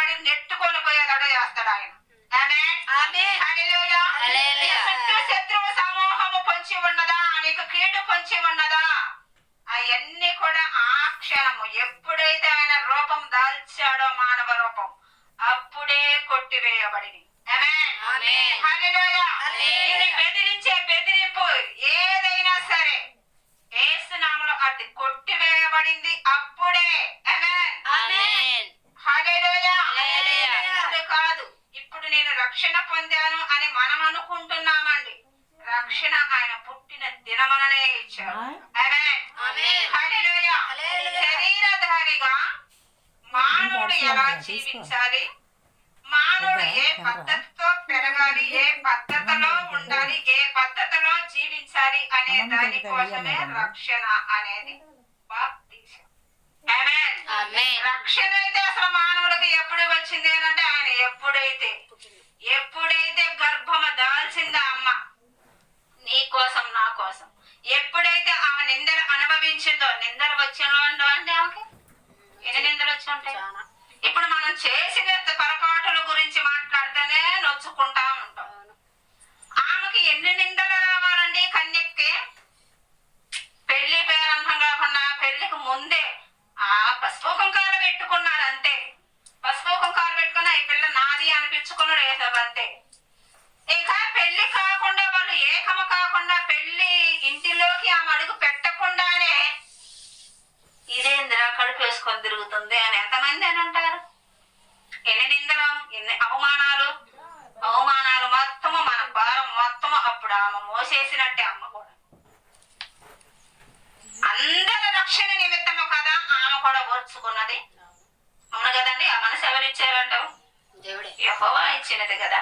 లాగి నెట్టుకొని పోయేదట చేస్తాడు ఆయన. చుట్టూ శత్రువు సమూహము పొంచి ఉన్నదా, నీకు కీడు పొంచి ఉన్నదా, అవన్నీ కూడా ఆ క్షణము ఎప్పుడైతే ఆయన రూపం దాల్చాడో మానవ రూపం అప్పుడే కొట్టివేయబడింది. బెదిరించే బెదిరింపు ఏదైనా సరే యేసునామములో అది కొట్టివేయబడింది అప్పుడే. కాదు ఇప్పుడు నేను రక్షణ పొందాను అని మనం అనుకుంటున్నామండి. రక్షణ ఆయన పుట్టిన దినమననే ఇచ్చాడు. శరీరధారిగా మానవుడు ఎలా జీవించాలి, మానవుడు ఏ పద్ధతితో పెరగాలి, ఏ పద్ధతిలో ఉండాలి, ఏ పద్ధతిలో జీవించాలి అనే దానికోసమే రక్షణ అనేది బాప్తిసం. రక్షణ అయితే అసలు మానవులకు ఎప్పుడు వచ్చింది అంటే ఆయన ఎప్పుడైతే గర్భము దాల్చిందా అమ్మ నీ కోసం నా కోసం, ఎప్పుడైతే ఆమె నిందలు అనుభవించిందో, నిందలు వచ్చిందో అంటే ఆమెకి ఎన్ని నిందలు వచ్చి ఉంటాయి. ఇప్పుడు మనం చేసిన పొరపాటుల గురించి మాట్లాడితేనే నొచ్చుకుంటా ఉంటాం. ఆమెకి ఎన్ని నిందలు రావాలండి కన్యక్కి? పెళ్లి పేరంతం కాకుండా పెళ్లికి ముందే ఆ పసుపు కుంకాలు పెట్టుకున్నారు అంతే. పసుపు కుంకాలు పెట్టుకున్నా ఈ పిల్ల నాది అనిపించుకున్నాడు వేసావు అంతే. ఇంకా పెళ్లి కాకుండా వాళ్ళు ఏకము కాకుండా పెళ్లి ఇంటిలోకి ఆమె అడుగు పెట్టకుండానే ఇదేంద్రా కడుపు వేసుకొని తిరుగుతుంది అని ఎంతమంది అని అంటారు. ఎన్ని నిందలు, ఎన్ని అవమానాలు మొత్తము మన భారం మొత్తము అప్పుడు ఆమె మోసేసినట్టే. అమ్మ కూడా అందరి రక్షణ నిమిత్తము కదా ఆమె కూడా ఓర్చుకున్నది. అవును కదండి. ఆ మనసు ఎవరు ఇచ్చారంటావు? యెహోవా ఇచ్చినది కదా.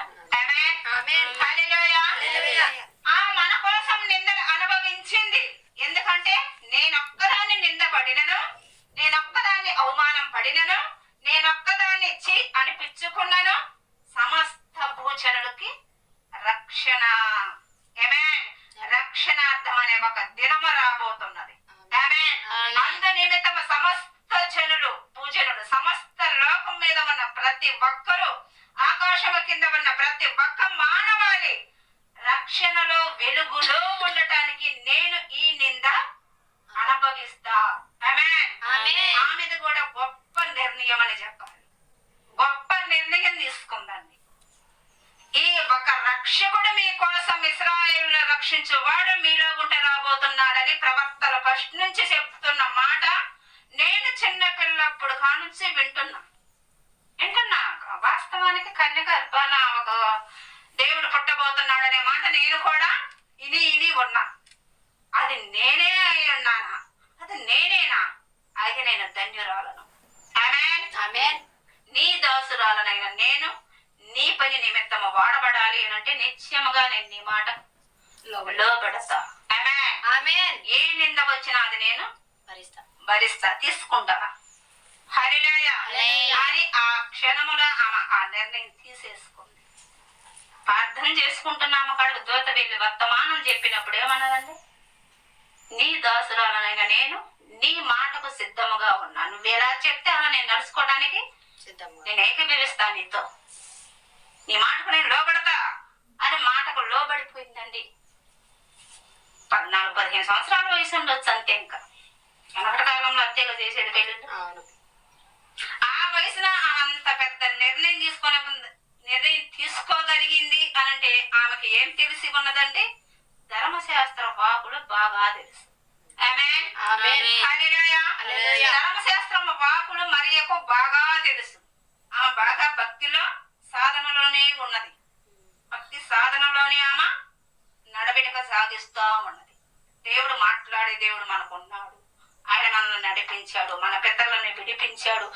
మన కోసం నిందలు అనుభవించింది. ఎందుకంటే నేనొక్కదాన్ని నిందపడినను, నేనొక్కదాన్ని అవమానం పడినను, నేనొక్కదాన్ని చి అనిపించుకున్నాను. సమస్త భూజనులకి రక్షణ రక్షణార్థం అనే ఒక దినము రాబోతున్నది. అందు నిమిత్తము సమస్త జనులు, భూజనులు, సమస్త లోకం మీద ఉన్న ప్రతి ఒక్కరూ, ఆకాశము కింద ఉన్న ప్రతి ఒక్క మానవాళి రక్షణలో వెలుగులో ఉండటానికి నేను ఈ నింద అనుభవిస్తా. ఆమెది కూడా గొప్ప నిర్ణయం అని చెప్పాలి. గొప్ప నిర్ణయం తీసుకుందండి. ఈ ఒక రక్షకుడు మీకోసం ఇశ్రాయేలును రక్షించువాడు మీలో గుంట రాబోతున్నాడని ప్రవక్తల ఫస్ట్ నుంచి చెప్తున్న మాట నేను చిన్న పిల్లప్పుడు కానుంచి వింటున్నా. వాస్తవానికి కన్యక గర్భాన ఒక దేవుడు పుట్టబోతున్నాడనే మాట నేను కూడా ఇని ఉన్నా. అది నేనే అయి ఉన్నానా? అది నేనేనా? అయితే నేను ధన్యురాలను. నీ దాసురాలనైన నేను నీ పని నిమిత్తము వాడబడాలి అంటే నిశ్చయముగా నేను నీ మాట లోబడతా. ఏ నింద వచ్చినా అది నేను భరిస్తా, తీసుకుంటానా. హల్లెలూయా అని ఆ క్షణములో ఆమె ఆ నిర్ణయం తీసేసుకుంది. ప్రార్థన చేసుకుంటున్నాము కాడికి దూత వెళ్ళి వర్తమానం చెప్పినప్పుడు ఏమన్నదండి? నీ దాసురాలనైనా నేను నీ మాటకు సిద్ధముగా ఉన్నా. నువ్వు ఎలా చెప్తే అలా నేను నడుచుకోవడానికి నేను ఏకీభవిస్తాను నీతో. నీ మాటకు నేను లోబడతా అని మాటకు లోబడిపోయిందండి. 14-15 సంవత్సరాల వయసు ఉండొచ్చు అంతే. ఇంకా వెనకటి కాలంలో అంతేగా చేసేది పెళ్ళిళ్ళు. ఆ వయసున అంత పెద్ద నిర్ణయం తీసుకోగలిగింది అనంటే ఆమెకి ఏం తెలిసి ఉన్నదండి? ధర్మశాస్త్ర వాకులు బాగా తెలుసు. ధర్మశాస్త్రం వాకులు మరియకు బాగా తెలుసు. ఆమె బాగా భక్తిలో సాధనలోనే ఉన్నది. భక్తి సాధనలోనే ఆమె నడబిడక సాగిస్తూ ఉన్నది. దేవుడు మాట్లాడే దేవుడు మనకున్నాడు. ఆయన మనల్ని నడిపించాడు, మన పితరులను విడిపించాడు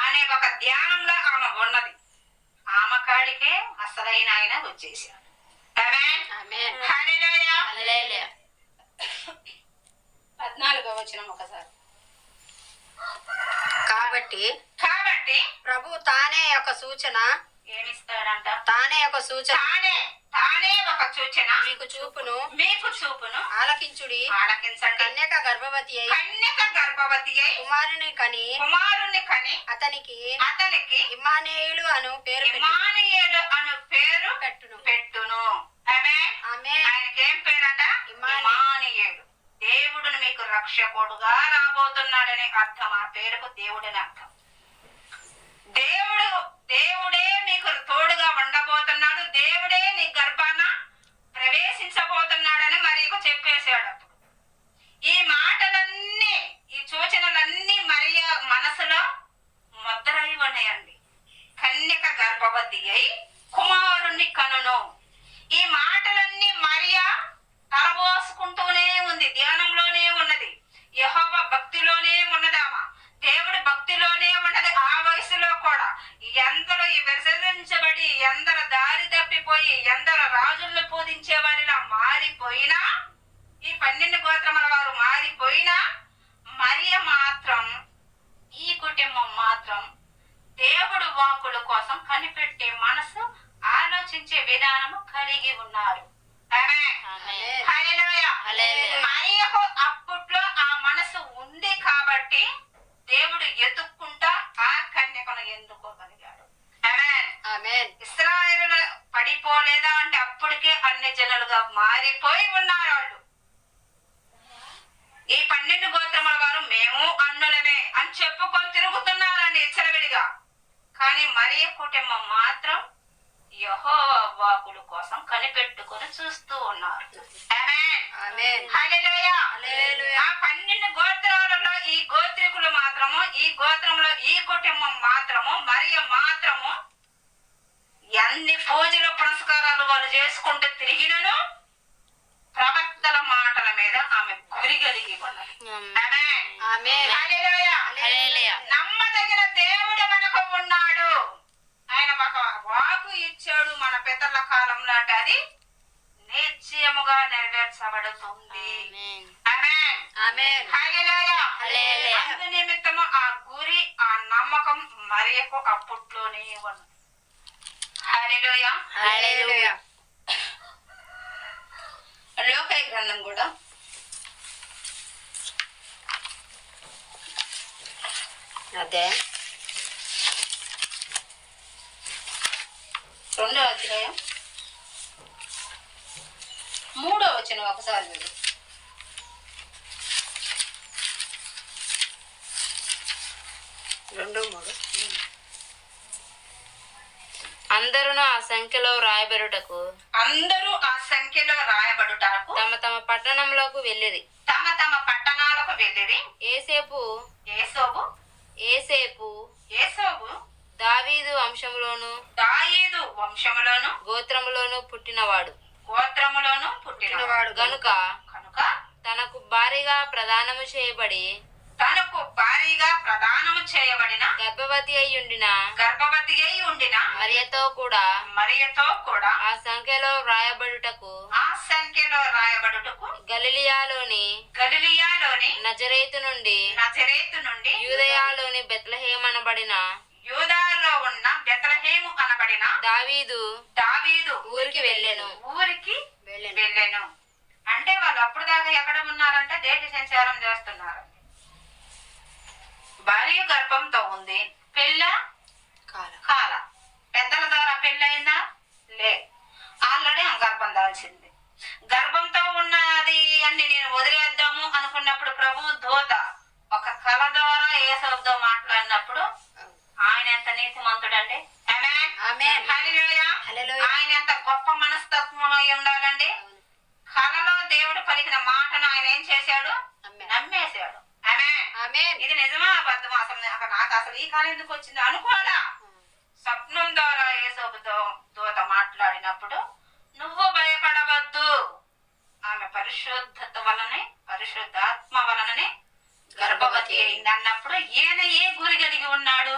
అనే ఒక ధ్యానంలో ఆమె ఉన్నది. ఆమె కాడికే అసలైన ఆయన వచ్చేసాడు. 14వ వచనం ఒకసారి. కాబట్టి ప్రభు తానే ఒక సూచన ఏమిస్తాడంట? తానే ఒక సూచన తానే ఒక సూచన మీకు చూపును ఆలకించండి. కన్యక గర్భవతి అయి కుమారుని కని అతనికి ఇమ్మానుయేలు అను పేరు పెట్టును. ఆయనకి ఏం పేరట? ఇమ్మానుయేలు. దేవుడును మీకు రక్షకుడుగా రాబోతున్నాడని అర్థం. ఆ పేరుకు దేవుడని అర్థం. దేవుడే మీకు తోడుగా ఉండబోతున్నాడు. దేవుడే నీ గర్భాన ప్రవేశించబోతున్నాడని మరియకు చెప్పేశాడు. అప్పుడు ఈ మాటలన్నీ, ఈ సూచనలన్నీ మరియ మనసులో ముద్రై ఉన్నాయండి. కన్యక గర్భవతి అయి కుమారుణ్ణి కనును. ఈ మాటలన్నీ మరియ తలబోసుకుంటూనే ఉంది, ధ్యానంలోనే ఉన్నది, యెహోవా భక్తిలోనే ఉన్నదామా, దేవుడి భక్తిలోనే ఉన్నది. ఆ వయసులో కూడా ఎందరో విసర్జించబడి, ఎందరో దారి తప్పిపోయి, ఎందరో రాజులను పూజించే వారిలా మారిపోయినా, ఈ 12 గోత్రముల వారు మారిపోయినా, మరియ మాత్రం, ఈ కుటుంబం మాత్రం దేవుడు వాక్కుల కోసం కనిపెట్టే మనసు, ఆలోచించే విధానము కలిగి ఉన్నారు. మరియకు అప్పట్లో ఆ మనసు ఉంది కాబట్టి దేవుడు ఎదుక్కుంటా ఆ కన్యకను ఎన్నుకోగలిగాడు. ఇశ్రాయేలు పడిపోలేదా అంటే అప్పటికే అన్ని జనులుగా మారిపోయి ఉన్నారు వాళ్ళు. ఈ 12 గోత్రముల వారు మేము అన్నులమే అని చెప్పుకొని తిరుగుతున్నారండి ఇచ్చలవిడిగా. కానీ మరియ కుటుంబం మాత్రం యెహోవా వాక్కుల కోసం కనిపెట్టుకొని చూస్తూ ఉన్నారు. హల్లెలూయా. ఆ 12 గోత్రాలలో ఈ గోత్రికులు మాత్రము, ఈ గోత్రంలో ఈ కుటుంబం మాత్రము, మరియ మాత్రము ఎన్ని పూజలు పునస్కారాలు వాళ్ళు చేసుకుంటూ తిరిగినను ప్రవక్తల మాటల మీద ఆమె గురి కలిగి ఉన్నది. నమ్మదగిన దేవుడు మనకు ఉన్నాడు. ఆయన ఒక వాకు ఇచ్చాడు మన పితరుల కాలంలో, అంటే అది నిశ్చయముగా నెరవేర్చబడుతుంది. అందు నిమిత్తము ఆ గురి, ఆ నమ్మకం మరియకు అప్పట్లోనే ఉన్నది. హల్లెలూయా. లోకాయ గ్రంథం కూడా అదే 2వ అధ్యాయం 3వ వచనం ఒకసారి మీరు. అందరూ ఆ సంఖ్యలో రాయబడుటకు తమ తమ పట్టణంలోకి వెళ్ళిరి. ఏసేపు దావీదు వంశములోను గోత్రములోను పుట్టినవాడు గనుక తనకు భారీగా ప్రదానము చేయబడిన గర్భవతి అయి ఉండిన మరియతో కూడా ఆ సంఖ్యలో వ్రాయబడుటకు గలిలియాలోని నజరేతు నుండి యూదయలోని బెత్లెహేమనబడిన దావీదు ఊరికి వెళ్ళెను. అంటే వాళ్ళు అప్పుడు దాకా ఎక్కడ ఉన్నారంటే దేశ సంచారం చేస్తున్నారు. భార్య గర్భంతో ఉంది, పెళ్ళ కాల. పెద్దల ద్వారా పెళ్ళయిందా? లే, ఆల్రెడీ ఆ గర్భం దాల్చింది. గర్భంతో ఉన్నది అని నేను వదిలేద్దాము అనుకున్నప్పుడు ప్రభు దూత ఒక కళ ద్వారా యేసవుతో మాట్లాడినప్పుడు ఆయన ఎంత నీతిమంతుడండి. ఆయన ఎంత గొప్ప మనస్తత్వం అయి ఉండాలండి. కళలో దేవుడు పలికిన మాటను ఆయన ఏం చేశాడు? నమ్మేశాడు. ఇది నిజమా అబద్ధమా? అసలు నాకు అసలు ఈ కాలం ఎందుకు వచ్చింది అనుకోవాలా. స్వప్నం ద్వారా యేసవుతో దూత మాట్లాడినప్పుడు నువ్వు భయపడవద్దు, ఆమె పరిశుద్ధత వలనే, పరిశుద్ధాత్మ వలననే గర్భవతి అయింది అన్నప్పుడు ఈయన ఏ గురి కలిగి ఉన్నాడు?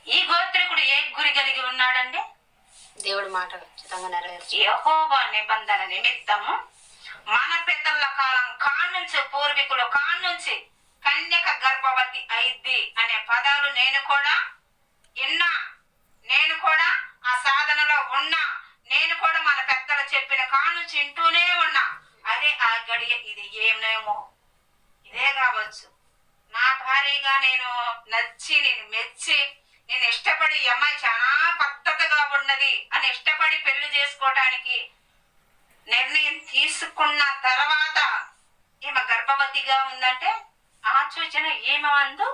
ఈ గోత్రికుడు ఏ గురి కలిగి ఉన్నాడండి? దేవుడి మాట ఖచ్చితంగా నెరవేర్చు. యెహోవా నిబంధన నిమిత్తము మన పితరుల కాలం కానుంచి, పూర్వీకుల కానుంచి కన్యక గర్భవతి అయిద్ది అనే పదాలు నేను కూడా విన్నా, నేను కూడా ఆ సాధనలో ఉన్నా, ఏమో ఇదే కావచ్చు. నా భార్యగా నేను నచ్చి, నేను మెచ్చి, నేను ఇష్టపడి ఈ అమ్మాయి చాలా పద్ధతిగా ఉన్నది అని ఇష్టపడి పెళ్లి చేసుకోవటానికి నిర్ణయం తీసుకున్న తర్వాత ఈమె గర్భవతిగా ఉందంటే ఆ సూచన ఈమె అందు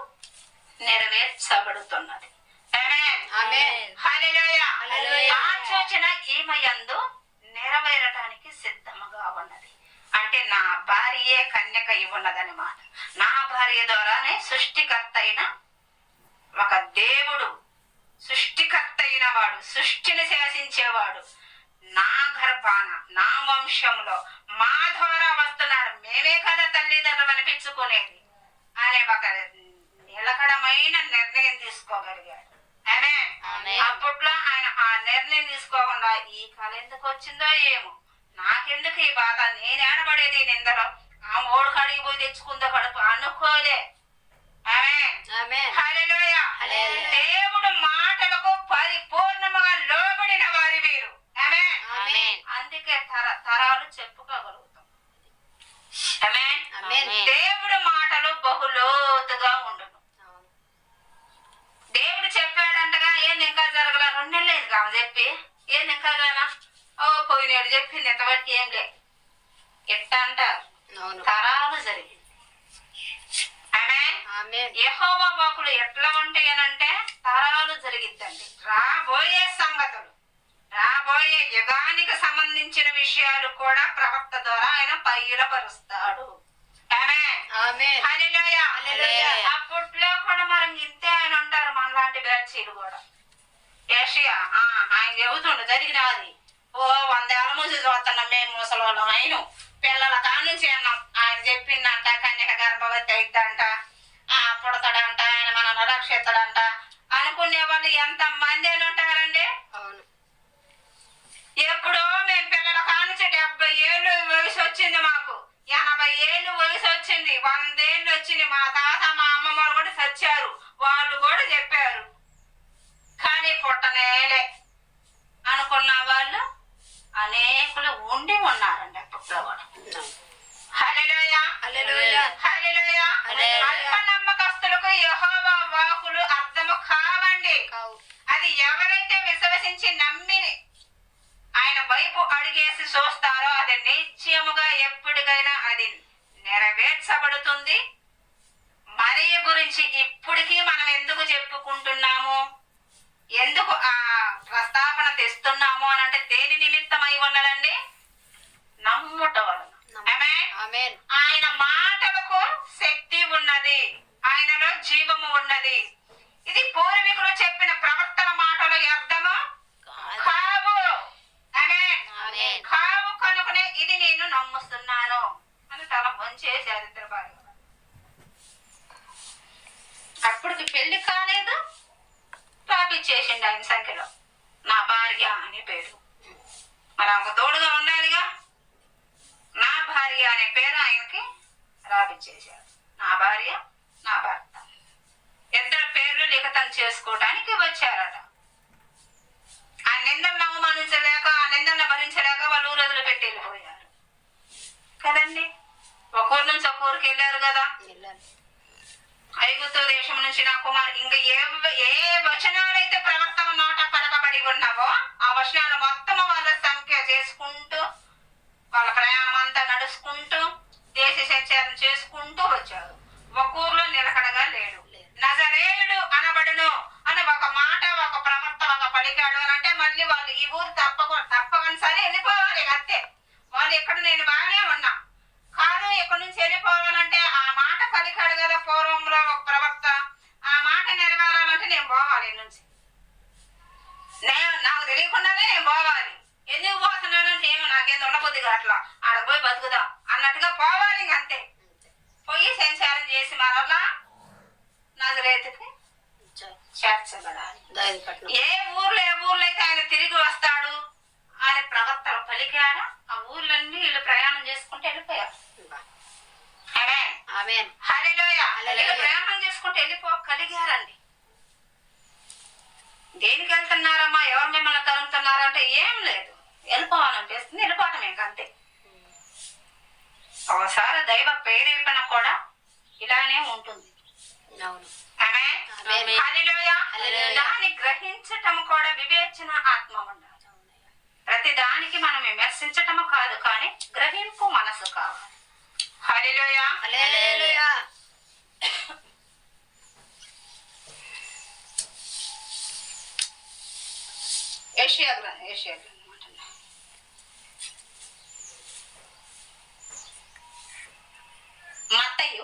నెరవేర్చబడుతున్నది. హల్లెలూయా. ఆ సూచన ఈమె యందు నెరవేరటానికి సిద్ధముగా ఉన్నది. అంటే నా భార్యే కన్యక ఇవ్వన్నదని మాట. నా భార్య ద్వారానే సృష్టికర్త అయిన ఒక దేవుడు, సృష్టికర్త అయిన వాడు, సృష్టిని శాసించేవాడు నా గర్భాన, నా వంశంలో మా ద్వారా వస్తున్నాడు. మేమే కదా తల్లిదండ్రులు అనిపించుకునేది అనే ఒక నిలకడమైన నిర్ణయం తీసుకోగలిగాడు. అప్పట్లో ఆయన ఆ నిర్ణయం తీసుకోకుండా ఈ కళ ఎందుకు వచ్చిందో ఏమో, నాకెందుకు ఈ బాధ, నేను ఏడబడేది నిందలో, ఆ ఓడు కాడికి పోయి తెచ్చుకుందో కడుపు అనుకోలే. హల్లెలూయా. దేవుడు మాటలకు పరిపూర్ణముగా లోబడిన వారి వీరు. అందుకే తరాలు చెప్పుకోగలుగుతాం. దేవుడు మాటలు బహులోతుగా ఉండును. దేవుడు చెప్పాడంటగా ఏంది ఇంకా జరగల, 2 నెలలు లేదు కాదు చెప్పి, ఏంది ఇంకా గానా, ఓ పోయినాడు చెప్పింది ఎంతవరకు ఏం లే, ఎట్ట అంటారు తరాలు జరిగింది. యెహోవా వాక్కులు ఎట్లా ఉంటాయనంటే తరాలు జరిగిద్దండి. రాబోయే సంగతులు, రాబోయే యుగానికి సంబంధించిన విషయాలు కూడా ప్రవక్త ద్వారా ఆయన బయలుపరుస్తాడు. అప్పట్లో కూడా మనం ఇంతే ఆయన అంటారు, మనలాంటి బ్యాచీలు కూడా. ఏషియా ఆయన చెబుతుండు జరిగినది. ఓ 100 ఏళ్ళ నుంచి చూస్తున్నాం మేము ముసలోళ్ళం. ఆయన పిల్లల కానుంచి అన్నాం. ఆయన చెప్పిందంట కన్యక గర్భవతి అయిద్దంట, పుడతాడంట, ఆయన మనల్ని రక్షిస్తాడంట అనుకునే వాళ్ళు ఎంత మంది అని ఉంటారండి. ఎప్పుడో మేము పిల్లల కానుంచి 70 ఏళ్ళు వయసు వచ్చింది, మాకు 80 ఏళ్ళు వయసు వచ్చింది, 100 ఏళ్ళు వచ్చింది. మా తాత మా అమ్మమ్మ కూడా చచ్చారు, వాళ్ళు కూడా చెప్పారు. కానీ పుట్టనేలే అనుకున్న వాళ్ళు అనేకులు ఉండి ఉన్నారండి అప్పట్లో కూడా. హల్లెలూయా. అల్పనమ్మకస్తులకు యెహోవా వాక్కులు అర్థము కావండి. అది ఎవరైతే విశ్వసించి నమ్మి ఆయన వైపు అడిగేసి చూస్తారో అది నిశ్చయముగా ఎప్పటికైనా అది నెరవేర్చబడుతుంది. మరియ గురించి ఇప్పటికీ మనం ఎందుకు చెప్పుకుంటున్నాము, ఎందుకు ఆ ప్రస్తాపన తెస్తున్నాము అని అంటే దేని నిమిత్తమై ఉన్నదండి? నమ్ముట వలన. ఆయన మాటలకు శక్తి ఉన్నది, ఆయనలో జీవము ఉన్నది. ఇది పూర్వీకులు చెప్పిన ప్రవర్తన మాటల అర్థము కావు. కావు కనుకనే ఇది నేను నమ్ముస్తున్నాను అని తల వంచే చరిత్ర భాగం. అప్పటికి పెళ్లి కాలేదు, రాపిచ్చేసిండు ఆయన సంఖ్యలో నా భార్య అనే పేరు. మరి ఆమెకు తోడుగా ఉండాలిగా. నా భార్య అనే పేరు ఆయనకి రాపిచ్చేశారు. నా భార్య, నా భర్త, 2 పేర్లు లిఖితం చేసుకోవడానికి వచ్చారట. ఆ నిందలను అవమానించలేక, ఆ నిందలను భరించలేక వాళ్ళు ఊరదులు పెట్టి వెళ్ళిపోయారు కదండి. ఒక్కరి నుంచి ఒక్కరికి వెళ్ళారు కదా. ఐగుప్తు దేశం నుంచి నా కుమారు, ఇంకా ఏ వచనాలైతే ప్రవర్తన నోట పలకబడి ఉన్నావో ఆ వచనాలు మొత్తం వాళ్ళ సంఖ్య చేసుకుంటూ, వాళ్ళ ప్రయాణం అంతా నడుచుకుంటూ, దేశ సంచారం చేసుకుంటూ వచ్చారు. ఒక ఊర్లో నిలకడగా లేడు. నజరేయుడు అనబడును అని ఒక మాట, ఒక ప్రవర్త, ఒక పలికాడు అని అంటే మళ్ళీ వాళ్ళు ఈ ఊరు తప్పనిసరి వెళ్ళిపోవాలి అంతే. వాళ్ళు ఎక్కడ నేను బాగానే ఉన్నా కాదు, ఎక్కడి నుంచి వెళ్ళిపోవాలంటే ఆ మాట పలికాడు కదా పూర్వంలో ఒక ప్రవక్త, ఆ మాట నెరవేరాలంటే నేను పోవాలి నుంచి. నాకు తెలియకుండానే నేను పోవాలి. ఎందుకు పోతున్నానంటే ఏమో నాకేం ఉండబుద్దిగా అట్లా ఆడకు పోయి బతుకుదాం అన్నట్టుగా పోవాలి. అంతే. పోయి సంచారం చేసి మరలా నజరేతుకి చేర్చబడాలి. ఏ ఊర్లో అయితే ఆయన తిరిగి వస్తాడు అని ప్రవర్తన పలికారా ఆ ఊర్లన్నీ వీళ్ళు ప్రయాణం చేసుకుంటూ వెళ్ళిపోయారు. ప్రయాణం చేసుకుంటూ వెళ్ళిపోగలిగారండి. దేనికి వెళ్తున్నారమ్మా, ఎవరు మిమ్మల్ని తరుముతున్నారంటే ఏం లేదు, వెళ్ళిపోవాలనిపిస్తుంది, వెళ్ళిపోవటం ఇంకంతే. ఒకసారి దైవ ప్రేరేపణ కూడా ఇలానే ఉంటుంది. అవును. ఆమేన్. ఆమేన్. హల్లెలూయా. హల్లెలూయా. దాన్ని గ్రహించటం కూడా వివేచన ఆత్మ ఉండాలి. ప్రతి దానికి మనం విమర్శించటము కాదు, కానీ గ్రహింపు మనసు కావాలి. హల్లెలూయా. హల్లెలూయా. యెషయా గ్రంథం అంటున్నా. మత్తయి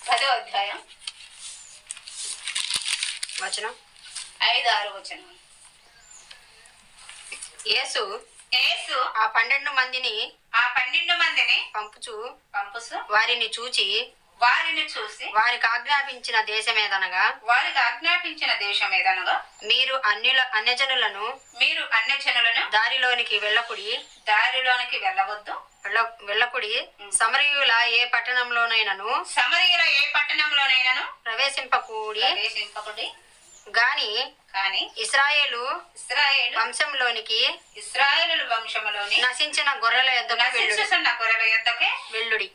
10వ అధ్యాయం వచనం 5-6 వచనం. యేసు యేసు ఆ 12 మందిని ఆ 12 మందిని పంపుచు పంపుసు వారిని చూచి వారిని చూసి వారికి ఆజ్ఞాపించిన దేశమేదనగా వారికి ఆజ్ఞాపించిన దేశం ఏదనగా మీరు అన్యజనులను మీరు అన్యజనులను దారిలోనికి దారిలోనికి వెళ్ళవద్దు. వెళ్ళకుడి. సమరయుల ఏ పట్టణంలోనైనను సమరయుల ఏ పట్టణంలోనైనను ప్రవేశింపకుడి కానీ ఇశ్రాయేలు ఇశ్రాయేలు వంశములోని నశించిన గొర్రెల యొద్దకే వెళ్ళుడి.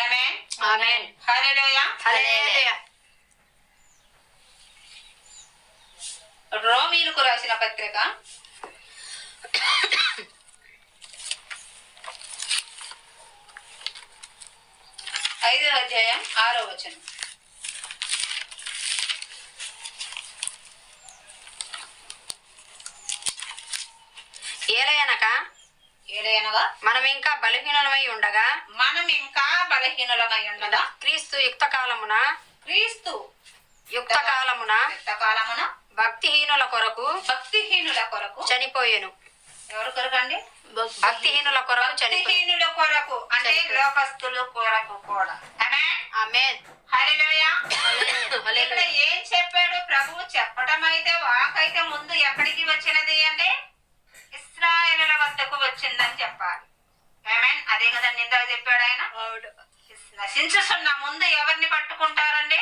ఆమేన్. ఆమేన్. హల్లెలూయా. హల్లెలూయా. రోమీయులకు రాసిన పత్రిక 5వ అధ్యాయం 6వ వచనం. ఏలయనగా మనం ఇంకా బలహీనులమై ఉండగా క్రీస్తు యుక్త కాలమున భక్తిహీనుల కొరకు చనిపోయెను. ఎవరి కొరకు అండి? భక్తిహీనుల కొరకు భక్తిహీనుల కొరకు అంటే లోకస్తుల కొరకు కూడా. ఆమేన్. ఆమేన్. హల్లెలూయా. హల్లెలూయా. ఇక్కడ ఏం చెప్పాడు ప్రభువు? చెప్పటం అయితే వాకైతే ముందు ఎక్కడికి వచ్చినది అంటే ఇశ్రాయేలుల వద్దకు వచ్చిందని చెప్పాలి. ఆమేన్. అదే కదండి ఇందాక చెప్పాడు ఆయన. నశించుచున్న ముందు ఎవరిని పట్టుకుంటారండి?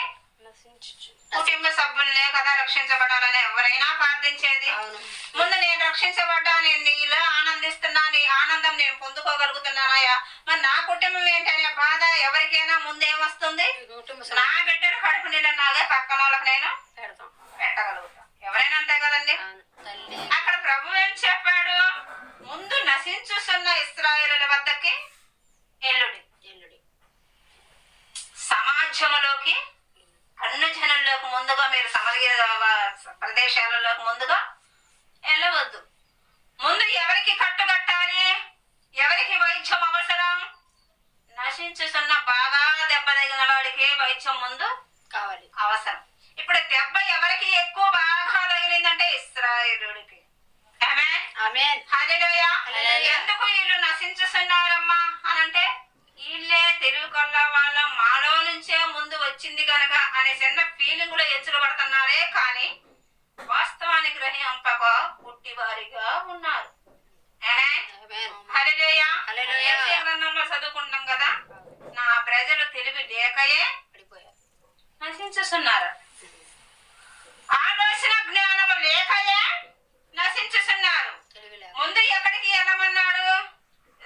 కుటుంబ సభ్యులనే కదా రక్షించబడాలని ఎవరైనా ప్రార్థించేది. ముందు నేను రక్షించబడ్డా, నేను నీలో ఆనందిస్తున్నా, నీ ఆనందం నేను పొందుకోగలుగుతున్నానయ్యా, మరి నా కుటుంబం ఏంటనే బాధ ఎవరికైనా ముందేమొస్తుంది? నా బిడ్డలు కడుపు నిండినాగా పక్కన వాళ్ళకి నేను పెట్టగలుగుతా. ఎవరైనా అంతే కదండి. అక్కడ ప్రభు ఏం చెప్పాడు? ముందు నశించుతున్న ఇశ్రాయేలుల వద్దకి ఎల్లుడి. సమాజంలోకి అన్ని జనుల్లోకి ముందుగా మీరు సమరయ ప్రదేశాలలోకి ముందుగా వెళ్ళవద్దు. ముందు ఎవరికి కట్టుకట్టాలి? ఎవరికి వైద్యం అవసరం? నశించుతున్న బాగా దెబ్బ తగిన వాడికి వైద్యం ముందు కావాలి, అవసరం. ఇప్పుడు దెబ్బ ఎవరికి ఎక్కువ బాగా తగిలిందంటే ఇశ్రాయేలుడికి. ఆమేన్. ఆమేన్. హల్లెలూయా. హల్లెలూయా. ఎందుకు వీళ్ళు నశించుతున్నారమ్మా అనంటే వీళ్ళే తెలుగుకొల్ల వాళ్ళ మాలో నుంచే ముందు వచ్చింది కనుక అనే చిన్న ఫీలింగ్ లో ఎచ్చులబడుతున్నారే, కానీ వాస్తవానికి గ్రహింపక పుట్టివారిగా ఉన్నారు. హల్లెలూయా. యెషయా గ్రంథంలో చదువుకుంటాం కదా, నా ప్రజలు తెలివి లేకయే నశించుతున్నారు, ఆలోచన జ్ఞానము లేకయే నశించుతున్నారు. ముందు ఎక్కడికి వెళ్ళమన్నాడు?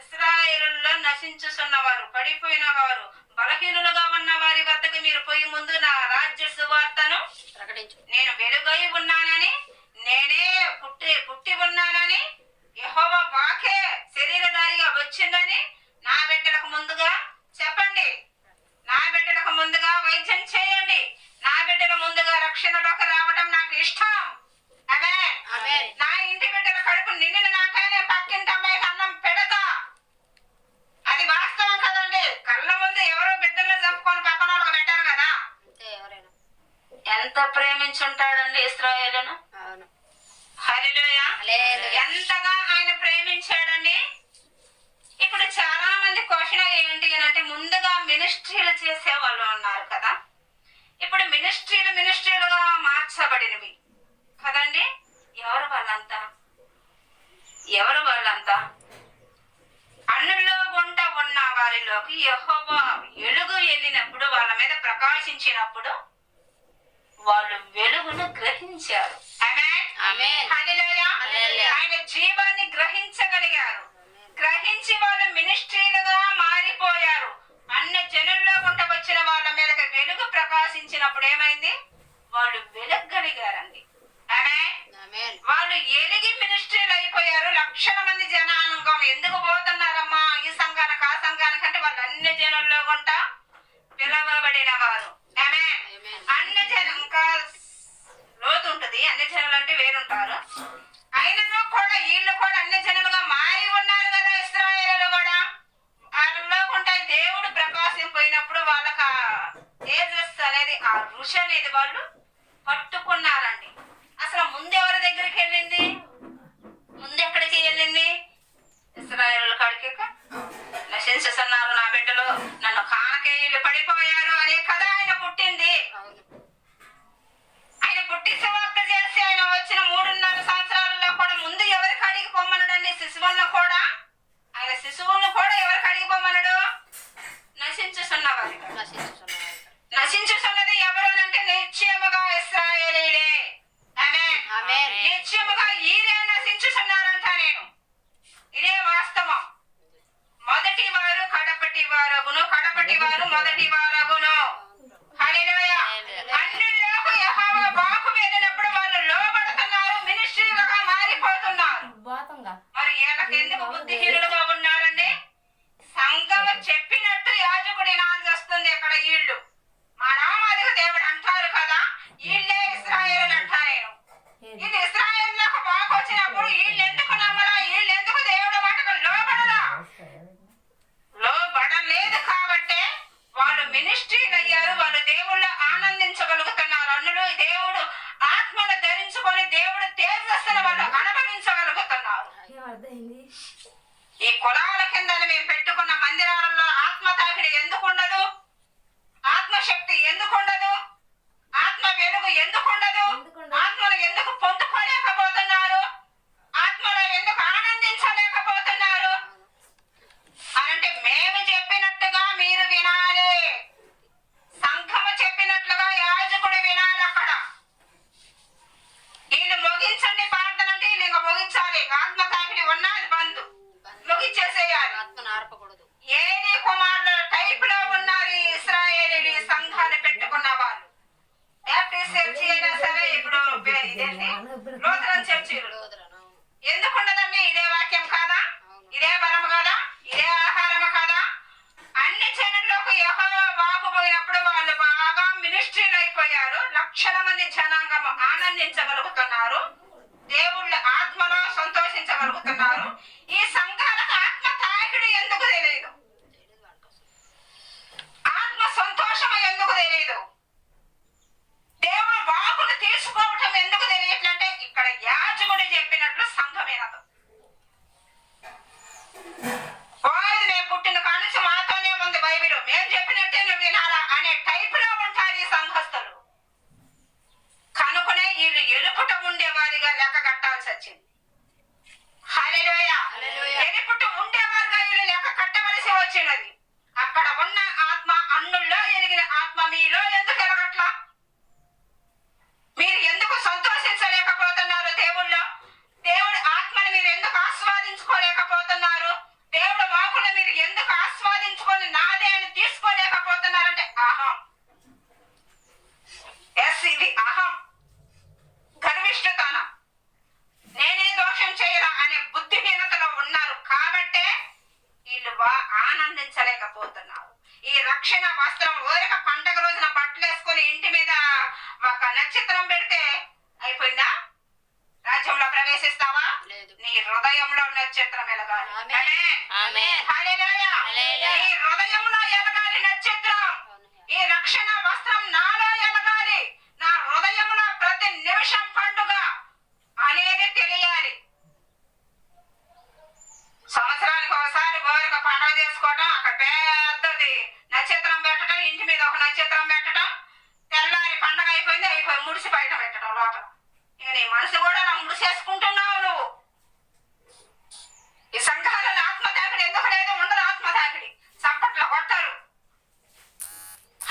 ఇశ్రాయేలులో నశించుతున్నవారు, పడిపోయిన వారు, బలహీనులుగా ఉన్న వారి వద్దకు మీరు పోయి ముందు నా రాజ్య సువార్తను ప్రకటించు. నేను వెలుగై ఉన్నానని, నేనే పుట్టి ఉన్నానని, యెహోవా వాకే శరీరధారిగా వచ్చిందని నా బిడ్డలకు ముందుగా చెప్పండి. నా బిడ్డలకు ముందుగా వైద్యం చేయండి. నా బిడ్డల ముందుగా రక్షణలోకి రావడం నాకు ఇష్టం. ఆమేన్. నా ఇంటి బిడ్డల కడుపు నిండిన నాకైనా పక్కింటి అమ్మాయికి అన్నం పెడతా. అది వాస్తవం కదండి. కళ్ళ ముందు ఎవరో బిడ్డలను చంపుకొని పక్కన వాళ్ళకి పెట్టారు కదా. ఎంత ప్రేమించుంటాడండి ఇశ్రాయేలును. హల్లెలూయా. ఎంతగా ఆయన ప్రేమించాడండి. ఇప్పుడు చాలా మంది క్వశ్చన్ ఏంటి అని అంటే, ముందుగా మినిస్ట్రీలు చేసే వాళ్ళు ఉన్నారు కదా, ఇప్పుడు మినిస్ట్రీలుగా మార్చబడినవి కదండి. ఎవరు వాళ్ళంతా? అన్నుల్లో గుంట ఉన్న వారిలోకి యెహోవా వెలుగు వెళ్ళినప్పుడు, వాళ్ళ మీద ప్రకాశించినప్పుడు వాళ్ళు వెలుగును గ్రహించారు. ఆమేన్. హల్లెలూయా. ఆయన జీవాన్ని గ్రహించగలిగారు. గ్రహించి వాళ్ళు మినిస్ట్రీలుగా మారిపోయారు. అన్ని జనుల్లో గుంట వచ్చిన వాళ్ళ మీదకి వెలుగు ప్రకాశించినప్పుడు ఏమైంది? వాళ్ళు వెలగలిగారండి. ఆమేన్. వాళ్ళు ఎలిగి మినిస్ట్రీలు అయిపోయారు. లక్షల మంది జనాంగం ఎందుకు పోతున్నారమ్మా ఈ సంఘానికి ఆ సంఘానికి అంటే వాళ్ళు అన్ని జనుల్లో గుంట పిలవబడిన వారు. ఆమేన్. అన్ని జనం ఇంకా లోతు ఉంటది. అన్ని జనులు అంటే వేరుంటారు. అయినను కూడా వీళ్ళు కూడా అన్ని జనులుగా మారి ఉన్నారు కదా. ఇశ్రాయేలు కూడా వాళ్ళలో ఉంటే దేవుడు ప్రకాశింపోయినప్పుడు వాళ్ళకి ఆ తేజస్సు అనేది ఆ ఋషి అనేది వాళ్ళు పట్టుకున్నారండి. అసలు ముందు ఎవరి దగ్గరికి వెళ్ళింది? ముందు ఎక్కడికి వెళ్ళింది? ఇశ్రాయేలు కాడికి. నశించుతున్నారు నా బిడ్డలు, నన్ను కానకే వీళ్ళు పడిపోయారు అనే కదా ఆయన పుట్టింది. అవును. ఆయన పుట్టి సువార్త చేసి ఆయన వచ్చిన 3.5 సంవత్సరాలలో కూడా ముందు ఎవరికి అడిగి పొమ్మన్నాడండి? శిశువులను కూడా. ఆయన శిశువులను కూడా ఎవరికి అడిగి పొమ్మన్నాడు? నశించుతున్న వారికి. నశించుచున్నవారు. నశించుతున్నది ఎవరు అంటే నిశ్చయముగా ఇశ్రాయేలీలే. ఆమేన్. ఆమేన్. నిశ్చయముగా ఈరే నశించుతున్నారంట. నేను ఇదే వాస్తవం. మొదటి వారు కడపటి వారగును, కడపటి వారు మొదటి వారగును. హల్లెలూయా. అన్యులకు యెహోవా వాక్కు వెళ్ళినప్పుడు వాళ్ళు లోబడుతున్నారు, మినిస్ట్రీలుగా మారిపోతున్నారు. మరి వీళ్ళకి ఎందుకు బుద్ధిహీనులుగా ఉన్నారండి? సంఘం చెప్పినట్టు యాజకుడు వినాల్సి వస్తుంది. ఇక్కడ వీళ్ళు మా నామాదికు దేవుడు అంటారు కదా, వీళ్ళే ఇశ్రాయేలు అంటా. నేను వీళ్ళు ఇశ్రాయేలులకు వాక్కు వచ్చినప్పుడు వీళ్ళు ఎందుకు నమ్మరా? వీళ్ళు ఎందుకు దేవుడు మాటకు లోబడరా? లోబడలేదు కాబట్టే వాళ్ళు మినిస్ట్రీలు అయ్యారు. వాళ్ళు దేవుళ్ళు ఆనందించగలుగుతున్నారు. అన్నులు దేవుడు ఆత్మను ధరించుకొని దేవుడు తేజస్సును వాళ్ళు అనుభవించగలుగుతున్నారు. ఈ కులాల కింద మేము పెట్టుకున్న మందిరాలలో ఆత్మ తాకిడి ఎందుకు ఉండదు? ఆత్మశక్తి ఎందుకు ఉండదు? ఆత్మ వెలుగు ఎందుకు ఉండదు? ఆత్మను ఎందుకు పొందుకోలేకపోతున్నారు? ఆత్మలో ఎందుకు ఆనందించలేకపోతున్నారు అనంటే మేము చెప్పినట్టుగా మీరు వినాలి. సంఘము చెప్పినట్లుగా యాజకుడు వినాలి. అక్కడ వీళ్ళు ముగించండి ప్రార్థన అంటే వీళ్ళు ఇంకా ముగించాలి. ఆత్మ తాకిడి ఉన్నది బంధు ముగించేసేయాలి. ఆత్మను ఆర్పకూడదు. ఏలి కుమారుల టైప్ లో ఉన్నారు ఈ ఇశ్రాయేలీలు, సంఘాలు పెట్టుకున్న వాళ్ళు. బ్యాప్టిస్ట్ చర్చి అయినా సరే, ఇప్పుడు ఇదేంటి లూథరన్ చర్చిలు సోదరను. ఎందుకు ఉండదండి? ఇదే వాక్యం కాదా? ఇదే బలము కదా? ఇదే ఆహారము కదా? అన్ని జనుల్లోకి యెహోవా వాక్కు పోయినప్పుడు వాళ్ళు బాగా మినిస్ట్రీలు అయిపోయారు. లక్షల మంది జనాంగం ఆనందించగలుగుతున్నారు. దేవుళ్ళ ఆత్మలో సంతోషించగలుగుతున్నారు. ఈ సంఘాలకు ఆత్మ తాకిడి ఎందుకు తెలియదు? ఆత్మ సంతోషం ఎందుకు తెలియదు? దేవుడు వాకును తీసుకోవటం ఎందుకు తెలియట్లంటే ఇక్కడ యాజకుడు చెప్పినట్లు సంఘం వినదు. పోయేది మేము పుట్టిన కానుంచి మాతోనే ఉంది బైబిల్, మేము చెప్పినట్టే నువ్వు వినాలా అనే టైప్ లో ఉంటారు ఈ సంఘస్థులు. కనుకనే వీళ్ళు ఎలుపుట ఉండేవారిగా లెక్క కట్టాల్సి వచ్చింది. హల్లెలూయా. ఎలుపుట ఉండేవారుగా వీళ్ళు లెక్క కట్టవలసి వచ్చినది. అక్కడ ఉన్న ఆత్మ అన్నుల్లో ఎలిగిన ఆత్మ మీలో ఎందుకు ఎలగట్లా? మీరు ఎందుకు సంతోషించలేకపోతున్నారు? దేవుడు ఆత్మని మీరు ఎందుకు ఆస్వాదించుకోలేకపోతున్నారు? దేవుడు వాకుని మీరు ఎందుకు ఆస్వాదించుకొని నాదే అని తీసుకోలేకపోతున్నారంటే అహం. ఇది అహం, గర్విష్ఠతనం, నేనే దోషం చేయరా అనే బుద్ధిహీనతలో ఉన్నారు. కాబట్టే వీళ్ళు ఆనందించలేకపోతున్నారు. ఈ రక్షణ వస్త్రం ఊరిక పండగ రోజున బట్టలు వేసుకొని ఇంటి మీద ఒక నక్షత్రం పెడితే అయిపోయిందా? రాజ్యంలో ప్రవేశిస్తావా? లేదు. నీ హృదయంలో నక్షత్రం ఎలగాలి. ఆమేన్. ఆమేన్. హల్లెలూయా. హల్లెలూయా. నీ హృదయంలో ఎలగాలి నక్షత్రం. ఈ రక్షణ వస్త్రం నాలో ఎలగాలి. నా హృదయంలో ప్రతి నిమిషం పండుగ అనేది తెలియాలి. సంవత్సరానికి ఒకసారి ఊరిక పండుగ చేసుకోవడం, అక్కడ పెద్దది నక్షత్రం పెట్టడం, ఇంటి మీద ఒక నక్షత్రం పెట్టడం, తెల్లారి పండుగ అయిపోయింది, ముడిసి బయట పెట్టడం లోపల. ఇక నీ మనసు కూడా నా ముడిసేసుకుంటున్నావు నువ్వు. ఈ సంఘాలలో ఆత్మ తాకిడి ఎందుకు లేదు? ఉండదు ఆత్మ తాకిడి. చప్పట్లు కొట్టరు.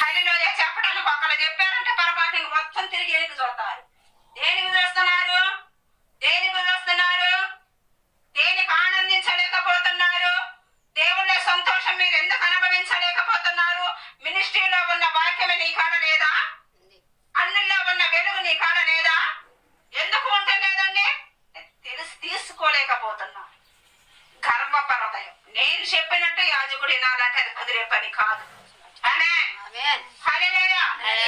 హల్లెలూయా చెప్పడానికి ఒకళ్ళు చెప్పారంటే పొరపాటు ఇంక మొత్తం తిరిగి ఎనికి చూస్తారు. దేనికి చూస్తున్నారు? దేనికి చూస్తున్నారు? దేనికి ఆనందించలేకపోతున్నారు? నీ కాడ లేదా? ఉంది. అన్నిల్లో ఉన్న వెలుగు నీ కాడ లేదా? ఎందుకు ఉండలేదండి? తీసుకోలేకపోతున్నా. గర్వప హృదయం. నేను చెప్పినట్టు యాజకుడు వినాలంటే అది కుదిరే పని కాదు. ఆమేన్. ఆమేన్. హల్లెలూయా.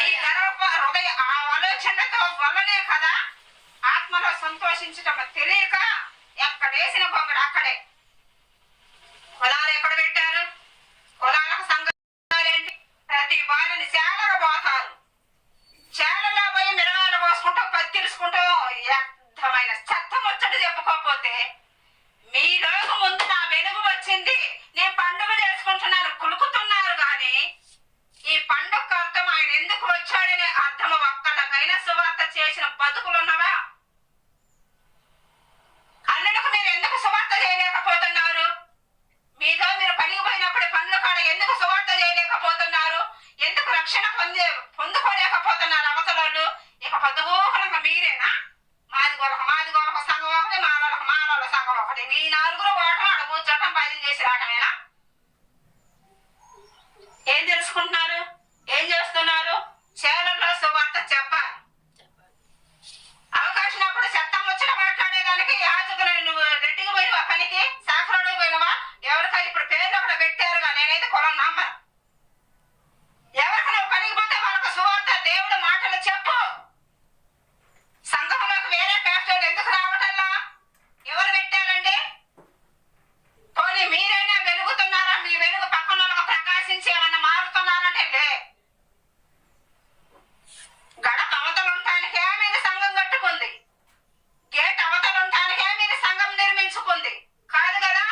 ఈ గర్వప హృదయ ఆ ఆలోచనతో వల్లనే కదా ఆత్మలో సంతోషించటం తెలియక ఎక్కడేసిన గొంగడు అక్కడే. కులాలు ఎక్కడ పెట్టారు? కులాలకు సంఘాలేంటి? ప్రతి వారిని చేలకు పోతారు. చేలలో పోయి మిరగాలు పోసుకుంటూ పత్తిరుసుకుంటూ వ్యర్థమైన చెత్త ముచ్చట చెప్పుకోకపోతే మీలోకి ముందు నా వెలుగు వచ్చింది, నేను పండుగ చేసుకుంటున్నాను కులుకుతున్నారు కానీ ఈ పండుగ అర్థం ఆయన ఎందుకు వచ్చాడనే అర్థం ఒక్కళ్ళకైనా సువార్త చేసిన బతుకులున్నవా? అన్నులకు మీరు ఎందుకు సువార్త చేయలేకపోతున్నారు? మీతో మీరు పనికి పోయినప్పుడు పనుల కాడ ఎందుకు సువార్త చేయలేకపోతున్నారు? ఎందుకు రక్షణ పొందుకోలేకపోతున్నారు అవతలోళ్ళు? ఇక పొద్దుగోకలంగా మీరేనా? మాది గొలక సంఘం ఒకటి, మాలోళ్ళ సంఘం ఒకటి. మీ నలుగురు ఓటం అడగూర్చోటం భజన చేసి రావటమేనా? ఏం తెలుసుకుంటున్నారు? ఏం చేస్తున్నారు? చేలల్లో సువార్త చెప్పాలి. అవకాశం అప్పుడు చెత్త ముచ్చట మాట్లాడేదానికి యాజకులు నువ్వు రెడ్డికి పోయినవా పనికి? సాఫరోడికి పోయినవా? ఎవరికా ఇప్పుడు పేర్లు అక్కడ పెట్టారుగా. నేనైతే కులం నమ్మను. ఎవరికి నువ్వు పనికి పోతే వాళ్ళకు సువార్త దేవుడు మాటలు చెప్పు. సంఘంలోకి వేరే పేస్టర్లు ఎందుకు రావటల్లా? ఎవరు పెట్టారండి? పోనీ మీరైనా వెలుగుతున్నారా? మీ వెలుగు పక్కన వాళ్ళకు ప్రకాశించి ఏమన్నా మారుతున్నారంటే లే. గడప అవతలుంటానికే మీరు సంఘం కట్టుకుంది. గేట్ అవతలుంటానికే మీరు సంఘం నిర్మించుకుంది కాదు కదా.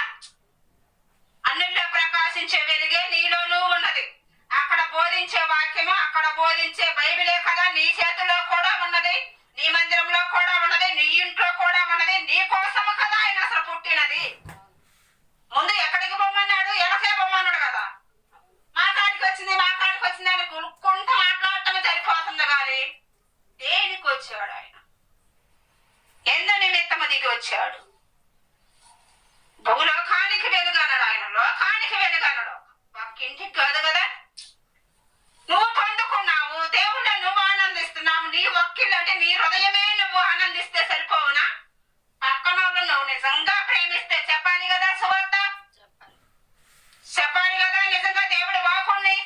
అన్నిల్లో ప్రకాశించే వెలుగే నీలోనూ ఉన్నది. అక్కడ బోధించే వాక్యము, అక్కడ బోధించే బైబిలే కదా నీ చేతిలో కూడా ఉన్నది, నీ మందిరంలో కూడా ఉన్నది, నీ ఇంట్లో కూడా ఉన్నది. నీ కోసము కదా ఆయన అసలు పుట్టినది. ముందు ఎక్కడికి పొమ్మన్నాడు? ఎలకే పొమ్మన్నాడు కదా. మా కాడికి వచ్చింది అని కొనుక్కుంటూ మాట్లాడటమే సరిపోతుంది కానీ దేనికి వచ్చాడు ఆయన? ఎందు నిమిత్తము దిగి వచ్చాడు? భూలోకానికి వెలుగన్నాడు ఆయన. లోకానికి వెలుగన్నాడు. ఒక్కింటికి కాదు కదా. నువ్వు పొందుకున్నావు, దేవుళ్ళ నువ్వు ఆనందిస్తున్నావు. నీ ఒక్కిళ్ళు అంటే నీ హృదయమే నువ్వు ఆనందిస్తే సరిపోవునా? పక్కనోళ్ళు నువ్వు నిజంగా ప్రేమిస్తే చెప్పాలి కదా సువార్త. చెప్పాలి కదా నిజంగా దేవుడు వాకుణ్ణి.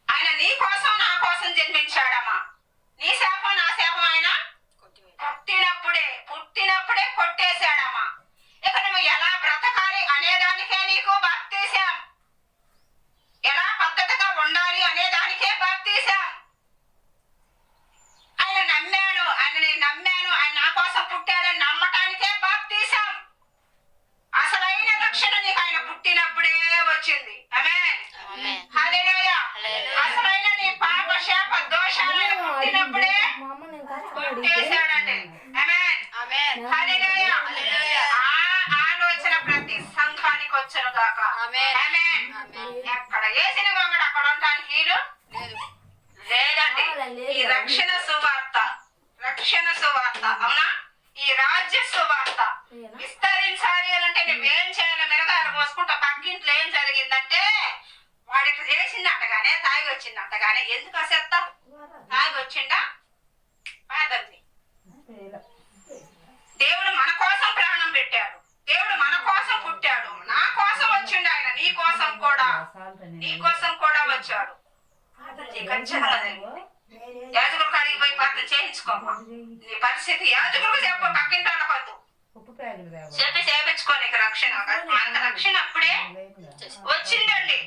ఆయన నీ కోసం నా కోసం జన్మించాడమ్మా. నీ శాపం నా శాపం ఆయన పుట్టినప్పుడే కొట్టేశాడమ్మా. ఇక నువ్వు ఎలా బ్రతకాలి అనేదానికే నీకు బాప్తీసాం. ఎలా పద్ధతిగా ఉండాలి అనేదానికే బాప్తీసాం. ఆయన నమ్మాను, నేను నమ్మాను, ఆయన నా కోసం పుట్టాడని నమ్మటానికే బాప్తీసాం. అసలైన రక్షణ నీకు ఆయన పుట్టినప్పుడే వచ్చింది. ఆమేన్. హల్లెలూయా. అసలైన నీ పాప శాప దోషాలను పుట్టినప్పుడే కొట్టేశాడండి. ఆమేన్. హల్లెలూయా. ఆ ఆలోచన ప్రతి సంఘానికి వచ్చును గాక. ఆమేన్. ఎక్కడ వేసిన గొంగడు అక్కడ ఉండడానికి వీలు లేదండి. ఈ రక్షణ సువార్త అవునా? ఈ రాజ్య సువార్త విస్తరించాలి అని అంటే నువ్వేం చేయాలి? మిరగాయలు పోసుకుంటా పక్కింట్లో ఏం జరిగిందంటే వాడు ఇట్లా చేసిందంటగానే తాగి వచ్చిందంటగానే ఎందుకు అసెత్తా? తాగి వచ్చిండా? పాదండి. దేవుడు మన కోసం ప్రాణం పెట్టాడు. దేవుడు మన కోసం పుట్టాడు. నా కోసం వచ్చిండు ఆయన. నీ కోసం కూడా వచ్చాడు. యాజకులు కాడికి పోయి ప్రార్థన చేయించుకోమ్మా. నీ పరిస్థితి యాజకులకు చెప్పు, పక్కింటి వాళ్ళకొద్దు. చెప్పి చేయించుకో. నీకు రక్షణ, మనకు రక్షణ అప్పుడే వచ్చిందండి.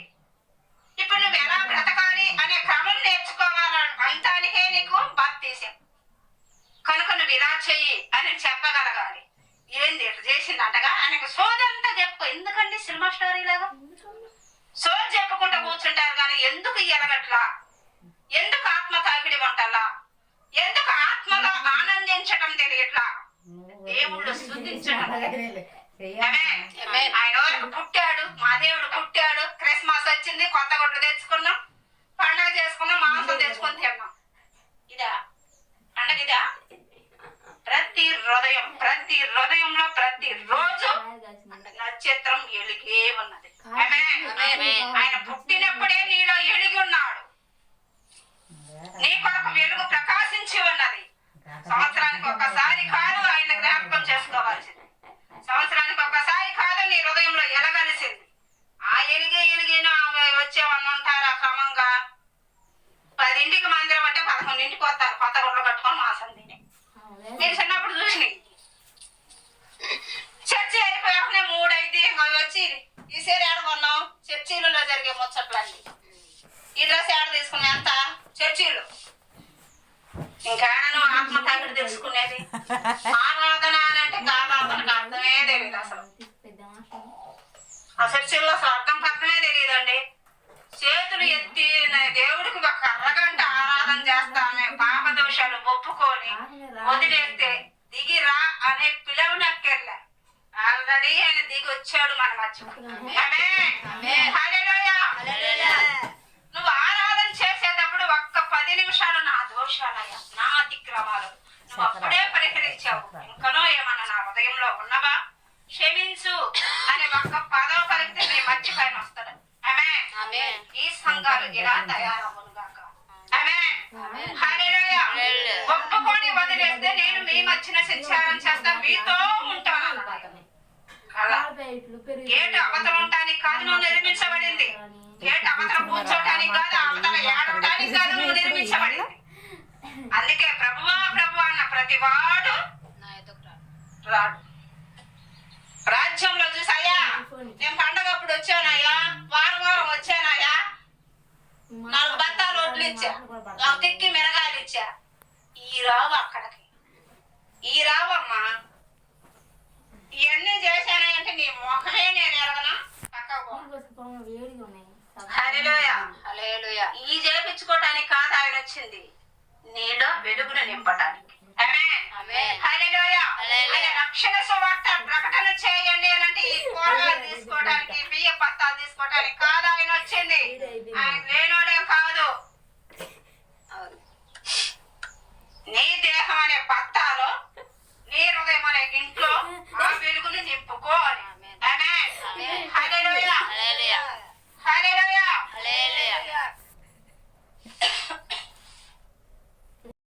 ఇప్పుడు నువ్వు ఎలా బ్రతకాలి అనే క్రమం నేర్చుకోవాలంటానికే నీకు బాప్తీసం. కనుక నువ్వు ఇలా చెయ్యి అని చెప్పగలగాలి. ఏంది ఇట్లా చేసిందంటగా ఆయనకు సోదంతా చెప్పు. ఎందుకండి సినిమా స్టోరీ లాగా సోది చెప్పుకుంటూ కూర్చుంటారు కానీ ఎందుకు ఎలగట్లా? ఎందుకు ఆత్మ తాకిడి వంటలా? ఎందుకు ఆత్మలో ఆనందించటం తెలియట్లా? దేవుళ్ళు స్తుతించడం. ఆయన వరకు పుట్టాడు, మా దేవుడు పుట్టాడు. క్రిస్మస్ వచ్చింది, కొత్త గుడ్లు తెచ్చుకున్నాం, పండగ చేసుకున్నాం, మాంసం తెచ్చుకొని తిన్నాం. ఇదా పండగ? ఇదా? ప్రతి హృదయంలో ప్రతి రోజు నక్షత్రం ఎలిగే ఉన్నది. ఆయన పుట్టినప్పుడే నీలో ఎలిగి ఉన్నాడు. ఇంటికి వస్తారు కొత్త గుడ్లు కట్టుకొని మాసం తిని. మీరు చిన్నప్పుడు చూసినాయి. చర్చి అయిపోయాకనే 3 అయితే వచ్చి ఈ సీర ఏడ కొన్నాం చర్చీలలో జరిగే ముచ్చట్లన్నీ. ఈ డ్రెస్ ఏడ తీసుకున్నా ఎంత చర్చీలు. ఇంకా నువ్వు ఆత్మ తాగిడి తెలుసుకునేది. ఆరాధన అని అంటే ఆరాధనకు అర్థమే తెలియదు అసలు. ఆ చర్చిల్లో అసలు అర్థమే తెలియదండి. చేతులు ఎత్తి దేవుడికి ఒక అరగంట ఆరాధన చేస్తామే పాప దోషాలు ఒప్పుకొని వదిలేస్తే దిగిరా అనే పిలవనక్కర్లే. ఆల్రెడీ ఆయన దిగి వచ్చాడు మన మధ్య. నువ్వు ఆరాధన చేసేటప్పుడు ఒక్క 10 నిమిషాలు నా దోషాలయ్యా నా అతిక్రమాలు నువ్వు అప్పుడే పరిహరించావు. ఇంకనో ఏమన్నా నా హృదయంలో ఉన్నవా క్షమించు అనే ఒక్క పదవ కలిగితే నీ మర్చిపైన వస్తాడు. ఈ సంఘాలు ఇలా తయారవును గాక. ఒప్పుకొని వదిలేస్తే నేను మీ మధ్యన సంచారం చేస్తా మీతో ఉంటాను. గేటు అవతల ఉండటానికి కాదు నువ్వు నిర్మించబడింది. గేటు అవతల కూర్చోటానికి కాదు అవతల ఏడవటానికి కాదు నువ్వు నిర్మించబడింది. అందుకే ప్రభువా ప్రభు అన్న ప్రతి వాడు రాడు. రాజ్యంలో చూసాయా నేను పండగప్పుడు వచ్చానయ్యా వారం వచ్చానయ్యా 4 బత్తాలు వడ్లు ఇచ్చా తిక్కి మిరగాయలు ఇచ్చా. ఈ రావు అక్కడికి ఈ రావమ్మా ఇవన్నీ చేశానంటే నీ ముఖమే నేను ఎరగనా ఈ చేపించుకోవటానికి కాదు ఆయన వచ్చింది నీలో వెలుగును నింపటానికి. రక్షణ సువార్త ప్రకటన చేయండి అని అంటే ఈ కూరగాయలు తీసుకోవడానికి బియ్య పత్తాలు తీసుకోవడానికి కాదు ఆయన వచ్చింది. ఆయన లేనోడే కాదు. నీ దేహం అనే పత్తాలో నీ హృదయం అనే ఇంట్లో ఆ వెలుగును నింపుకో అని. హల్లెలూయా హల్లెలూయా హల్లెలూయా.